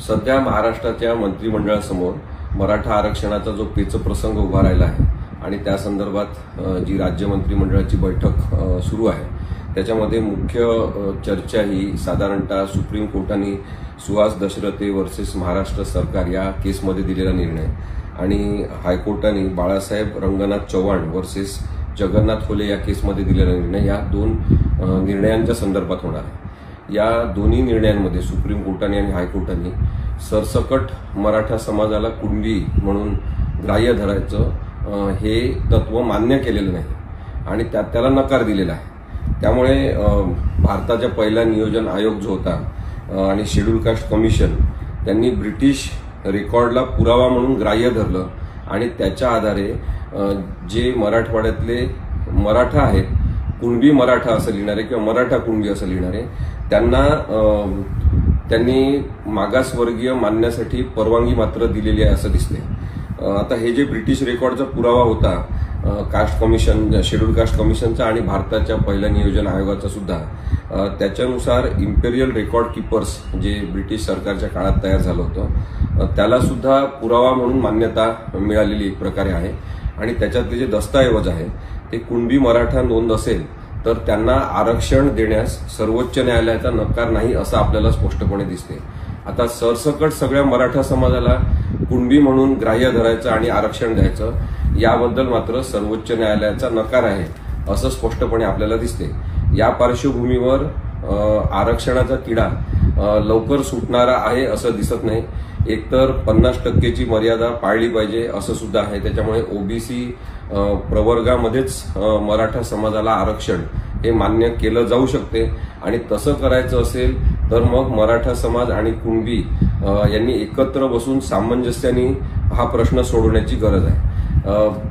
सध्या महाराष्ट्राच्या मंत्रिमंडळासमोर मराठा आरक्षणाचा जो पेचप्रसंग उभा राहिला आहे आणि त्या संदर्भात जी राज्य मंत्रिमंडळाची बैठक सुरू आहे त्याच्यामध्ये मुख्य चर्चा ही साधारणतः सुप्रीम कोर्टाने सुहास दशरथे वर्सेस महाराष्ट्र सरकार या केसमध्ये दिलेला निर्णय आणि हायकोर्टाने बाळासाहेब रंगनाथ चव्हाण वर्सेस जगन्नाथ होले या केसमध्ये दिलेला निर्णय या दोन निर्णयांच्या संदर्भात होणार आहे। या दोन्ही निर्णयांमध्ये सुप्रीम कोर्टाने आणि हायकोर्टाने सरसकट मराठा समाजाला कुणबी म्हणून ग्राह्य धरायचं हे तत्व मान्य केलेलं नाही आणि त्याला नकार दिलेला आहे। त्यामुळे भारताच्या पहिला नियोजन आयोग जो होता आणि शेड्यूल कास्ट कमिशन त्यांनी ब्रिटिश रेकॉर्डला पुरावा म्हणून ग्राह्य धरलं आणि त्याच्या आधारे जे मराठवाड्यातले मराठा आहेत कुणबी मराठा असं लिहिणारे किंवा मराठा कुणबी असं लिहिणारे त्यांनी मागासवर्गीय मानण्यासाठी परवानगी मात्र दिलेली आहे असं दिसते। आता हे जे ब्रिटिश रेकॉर्डचा पुरावा होता कास्ट कमिशन शेड्यूल कास्ट कमिशनचा आणि भारताच्या पहिल्या नियोजन आयोगाचा सुद्धा त्याच्यानुसार इम्पेरियल रेकॉर्ड कीपर्स जे ब्रिटिश सरकारच्या काळात तयार झालं होतं त्याला सुद्धा पुरावा म्हणून मान्यता मिळालेली एक प्रकारे आहे आणि त्याच्यातले जे दस्तऐवज आहे ते कुणबी मराठा नोंद असेल तर त्यांना आरक्षण देण्यास सर्वोच्च न्यायालयाचा नकार नाही असं आपल्याला स्पष्टपणे दिसते। आता सरसकट सगळ्या मराठा समाजाला कुणबी म्हणून ग्राह्य धरायचं आणि आरक्षण द्यायचं याबद्दल मात्र सर्वोच्च न्यायालयाचा नकार आहे असं स्पष्टपणे आपल्याला दिसते। या पार्श्वभूमीवर आरक्षणाचा तिढा लवकर सुटणारा आहे असं दिसत नाही। एकतर 50% मर्यादा पाळली पाहिजे असं सुद्धा आहे। त्याच्यामुळे ओबीसी प्रवर्गामध्येच मराठा समाजाला आरक्षण हे मान्य केलं जाऊ शकते आणि तसं करायचं असेल तर मग मराठा समाज आणि कुणबी यांनी एकत्र बसून सामंजस्याने हा प्रश्न सोडवण्याची गरज आहे।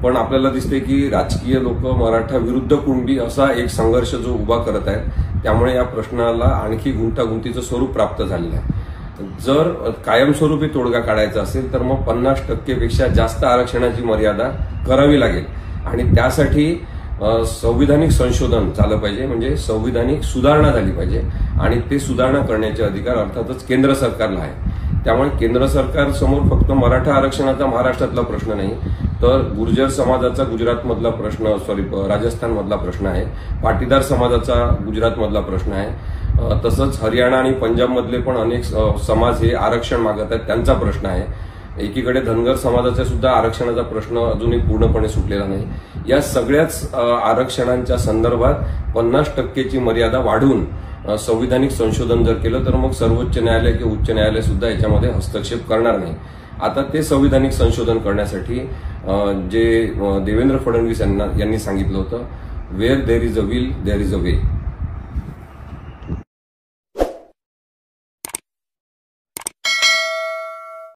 पण आपल्याला दिसते की राजकीय लोक मराठा विरुद्ध कुणबी असा एक संघर्ष जो उभा करत आहेत त्यामुळे या प्रश्नाला आणखी गुंतागुंतीचं स्वरूप प्राप्त झालेलं आहे। जर कायमस्वरूपी तोडगा काढायचा असेल तर मग 50% पेक्षा जास्त आरक्षणाची मर्यादा करावी लागेल आणि त्यासाठी संविधानिक संशोधन झालं पाहिजे म्हणजे संविधानिक सुधारणा झाली पाहिजे आणि ते सुधारणा करण्याचे अधिकार अर्थातच केंद्र सरकारला आहे। त्यामुळे केंद्र सरकार समोर फक्त मराठा आरक्षणाचा महाराष्ट्रातला प्रश्न नाही तर गुर्जर समाजाचा गुजरातमधला प्रश्न राजस्थानमधला प्रश्न आहे, पाटीदार समाजाचा गुजरातमधला प्रश्न आहे, तसंच हरियाणा आणि पंजाबमधले पण अनेक समाज हे आरक्षण मागत आहेत त्यांचा प्रश्न आहे। एकीकडे धनगर समाजाचा सुद्धा आरक्षणाचा प्रश्न अजूनही पूर्णपणे सुटलेला नाही। या सगळ्याच आरक्षणांच्या संदर्भात 50% मर्यादा वाढवून संविधानिक संशोधन जर केलं तर मग सर्वोच्च न्यायालय किंवा उच्च न्यायालय सुद्धा याच्यामध्ये हस्तक्षेप करणार नाही। आता ते संविधानिक संशोधन करण्यासाठी जे देवेंद्र फडणवीस यांनी सांगितलं होतं where there is a will there is a way.